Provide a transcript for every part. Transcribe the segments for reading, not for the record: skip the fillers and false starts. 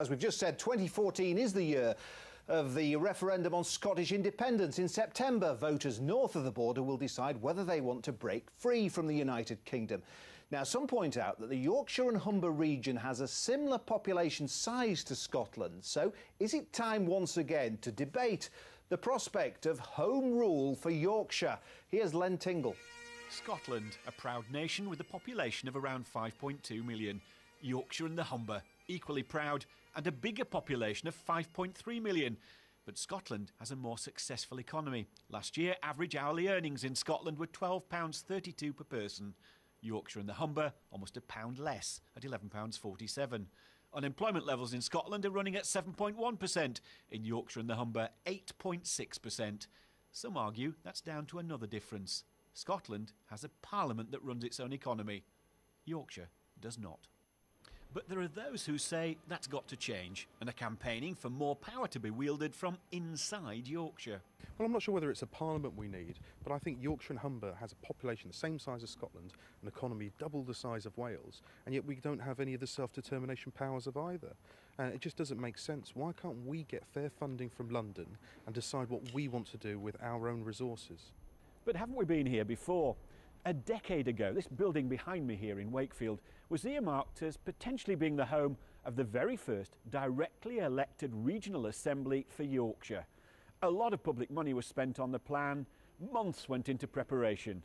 As we've just said, 2014 is the year of the referendum on Scottish independence. In September, voters north of the border will decide whether they want to break free from the United Kingdom. Now, some point out that the Yorkshire and Humber region has a similar population size to Scotland. So, is it time once again to debate the prospect of home rule for Yorkshire? Here's Len Tingle. Scotland, a proud nation with a population of around 5.2 million. Yorkshire and the Humber, equally proud, and a bigger population of 5.3 million. But Scotland has a more successful economy. Last year, average hourly earnings in Scotland were £12.32 per person. Yorkshire and the Humber, almost £1 less, at £11.47. Unemployment levels in Scotland are running at 7.1%. In Yorkshire and the Humber, 8.6%. Some argue that's down to another difference. Scotland has a parliament that runs its own economy. Yorkshire does not. But there are those who say that's got to change and are campaigning for more power to be wielded from inside Yorkshire. Well, I'm not sure whether it's a parliament we need, but I think Yorkshire and Humber has a population the same size as Scotland, an economy double the size of Wales, and yet we don't have any of the self-determination powers of either. And it just doesn't make sense. Why can't we get fair funding from London and decide what we want to do with our own resources? But haven't we been here before? A decade ago, this building behind me here in Wakefield was earmarked as potentially being the home of the very first directly elected regional assembly for Yorkshire. A lot of public money was spent on the plan, months went into preparation.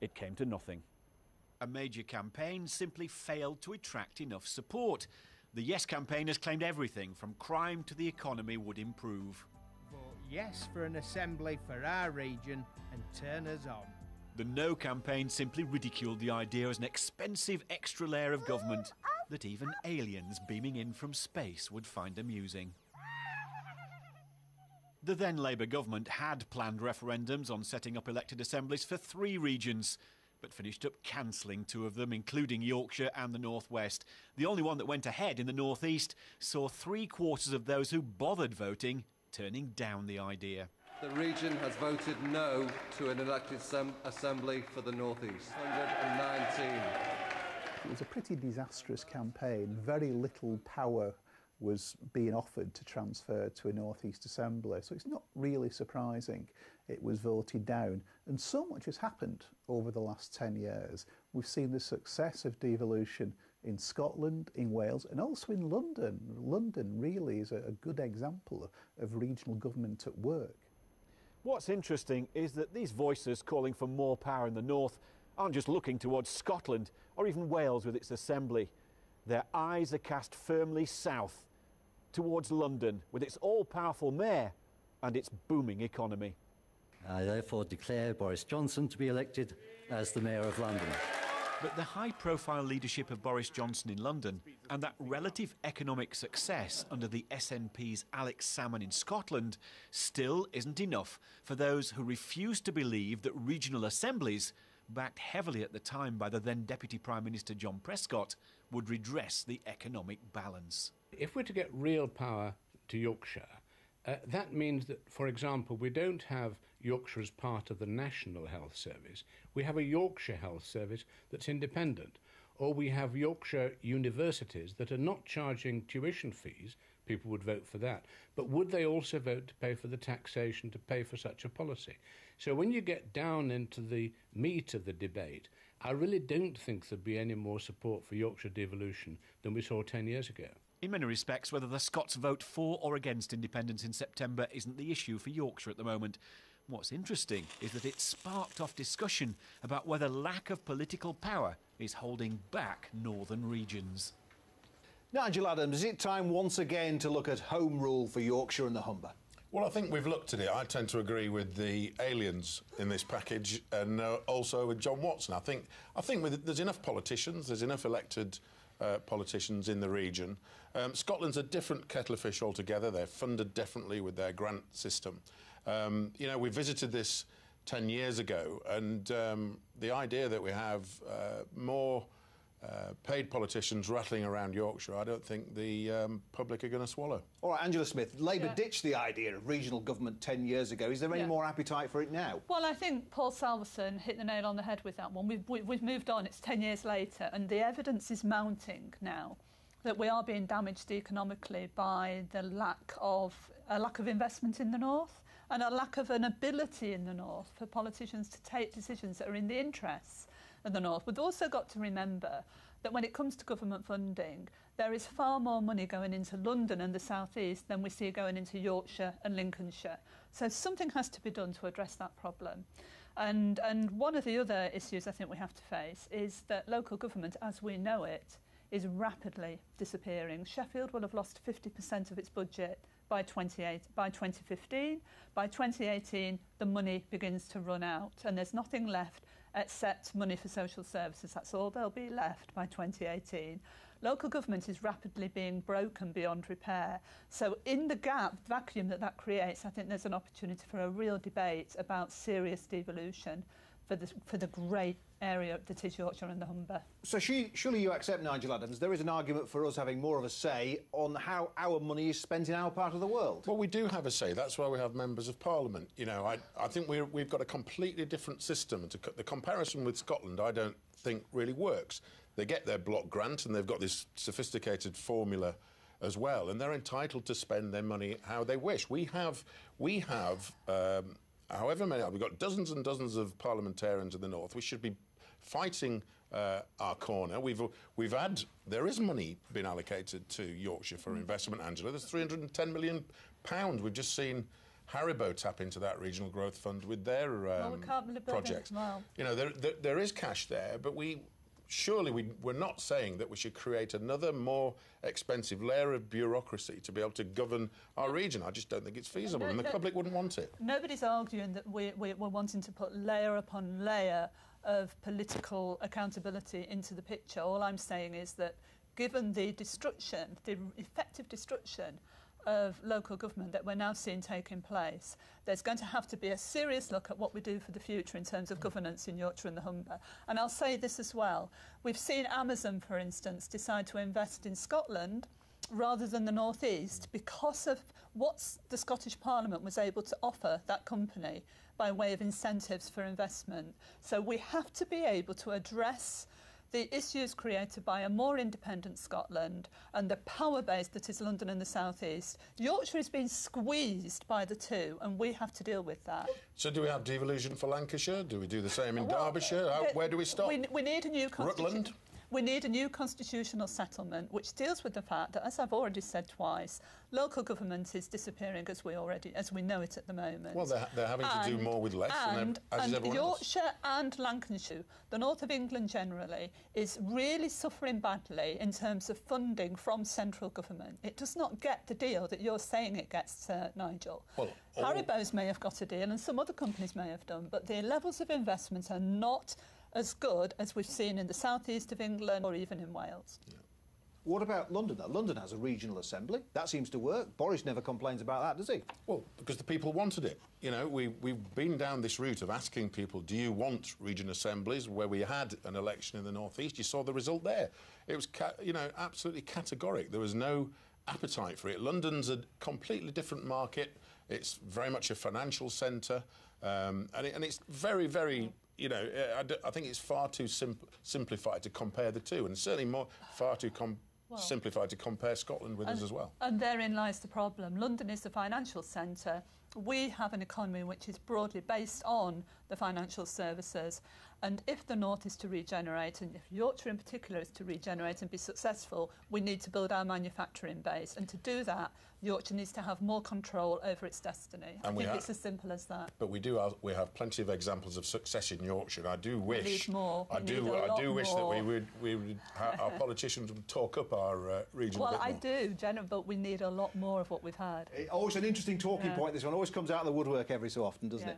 It came to nothing. A major campaign simply failed to attract enough support. The Yes campaigners claimed everything from crime to the economy would improve. Vote yes for an assembly for our region and turn us on. The No campaign simply ridiculed the idea as an expensive extra layer of government that even aliens beaming in from space would find amusing. The then Labour government had planned referendums on setting up elected assemblies for 3 regions, but finished up cancelling 2 of them, including Yorkshire and the North West. The only one that went ahead in the North East saw 3/4 of those who bothered voting turning down the idea. The region has voted no to an elected assembly for the North East. 119. It was a pretty disastrous campaign. Very little power was being offered to transfer to a North East Assembly, so it's not really surprising it was voted down. And so much has happened over the last 10 years. We've seen the success of devolution in Scotland, in Wales, and also in London. London really is a good example of regional government at work. What's interesting is that these voices calling for more power in the north aren't just looking towards Scotland or even Wales with its assembly. Their eyes are cast firmly south, towards London with its all-powerful mayor and its booming economy. I therefore declare Boris Johnson to be elected as the Mayor of London. But the high-profile leadership of Boris Johnson in London and that relative economic success under the SNP's Alex Salmond in Scotland still isn't enough for those who refuse to believe that regional assemblies, backed heavily at the time by the then Deputy Prime Minister John Prescott, would redress the economic balance. If we're to get real power to Yorkshire, that means that, for example, we don't have Yorkshire as part of the National Health Service. We have a Yorkshire Health Service that's independent. Or we have Yorkshire universities that are not charging tuition fees. People would vote for that. But would they also vote to pay for the taxation to pay for such a policy? So when you get down into the meat of the debate, I really don't think there'd be any more support for Yorkshire Devolution than we saw 10 years ago. In many respects, whether the Scots vote for or against independence in September isn't the issue for Yorkshire at the moment. What's interesting is that it sparked off discussion about whether lack of political power is holding back northern regions. Nigel Adams, is it time once again to look at home rule for Yorkshire and the Humber? Well, I think we've looked at it. I tend to agree with the aliens in this package and also with John Watson. I think there's enough politicians, there's enough elected politicians in the region. Scotland's a different kettle of fish altogether. They're funded differently with their grant system. You know, we visited this 10 years ago, and the idea that we have more paid politicians rattling around Yorkshire, I don't think the public are going to swallow. All right, Angela Smith, Labour ditched the idea of regional government 10 years ago. Is there any more appetite for it now? Well, I think Paul Salverson hit the nail on the head with that one. We've moved on, it's 10 years later, and the evidence is mounting now that we are being damaged economically by the lack of investment in the north and a lack of an ability in the north for politicians to take decisions that are in the interests of the north. We've also got to remember that when it comes to government funding, there is far more money going into London and the South East than we see going into Yorkshire and Lincolnshire. So something has to be done to address that problem. And one of the other issues I think we have to face is that local government, as we know it, is rapidly disappearing. Sheffield will have lost 50% of its budget by 2015. By 2018, the money begins to run out, and there's nothing left except money for social services. That's all there'll be left by 2018. Local government is rapidly being broken beyond repair. So in the vacuum that creates, I think there's an opportunity for a real debate about serious devolution for the great area that is Yorkshire and the Humber. So surely you accept, Nigel Adams, there is an argument for us having more of a say on how our money is spent in our part of the world? Well, we do have a say. That's why we have members of Parliament. You know, I think we've got a completely different system. The comparison with Scotland, I don't think really works. They get their block grant and they've got this sophisticated formula as well, and they're entitled to spend their money how they wish. We have however many, we've got dozens and dozens of parliamentarians in the north. We should be fighting our corner. There is money being allocated to Yorkshire for investment, Angela. There's £310 million. We've just seen Haribo tap into that regional growth fund with their projects. Well. You know, there is cash there, but we're not saying that we should create another more expensive layer of bureaucracy to be able to govern our region. I just don't think it's feasible, and the public wouldn't want it. Nobody's arguing that we're wanting to put layer upon layer of political accountability into the picture. All I'm saying is that given the effective destruction of local government that we're now seeing taking place, there's going to have to be a serious look at what we do for the future in terms of governance in Yorkshire and the Humber. And I'll say this as well. We've seen Amazon, for instance, decide to invest in Scotland rather than the North East because of what the Scottish Parliament was able to offer that company by way of incentives for investment. So we have to be able to address the issues created by a more independent Scotland and the power base that is London and the South East. Yorkshire is being squeezed by the two, and we have to deal with that. So do we have devolution for Lancashire? Do we do the same in Derbyshire? Where do we stop? We need a new Rutland? We need a new constitutional settlement which deals with the fact that, as I've already said twice, local government is disappearing as we know it at the moment. Well, they're having to do more with less, and everyone Yorkshire else. and Lancashire, the north of England generally, is really suffering badly in terms of funding from central government. It does not get the deal that you're saying it gets, Nigel. Well, Haribo's may have got a deal, and some other companies may have done, but the levels of investment are not as good as we've seen in the southeast of England or even in Wales. Yeah. What about London, though? London has a regional assembly. That seems to work. Boris never complains about that, does he? Well, because the people wanted it. You know, we've been down this route of asking people, do you want regional assemblies? Where we had an election in the North East, you saw the result there. It was, absolutely categoric. There was no appetite for it. London's a completely different market. It's very much a financial centre, and it's very, very... You know, I think it's far too simplified to compare the two, and certainly far too simplified to compare Scotland with us as well. And therein lies the problem. London is the financial centre. We have an economy which is broadly based on the financial services. And if the north is to regenerate, and if Yorkshire in particular is to regenerate and be successful, we need to build our manufacturing base. And to do that, Yorkshire needs to have more control over its destiny. I think it's as simple as that. But we have plenty of examples of success in Yorkshire. I do wish. We need more. I do wish that our politicians would talk up our region. Well, a bit more. I do, Jenna, but we need a lot more of what we've had. Always an interesting talking point. This one always comes out of the woodwork every so often, doesn't it?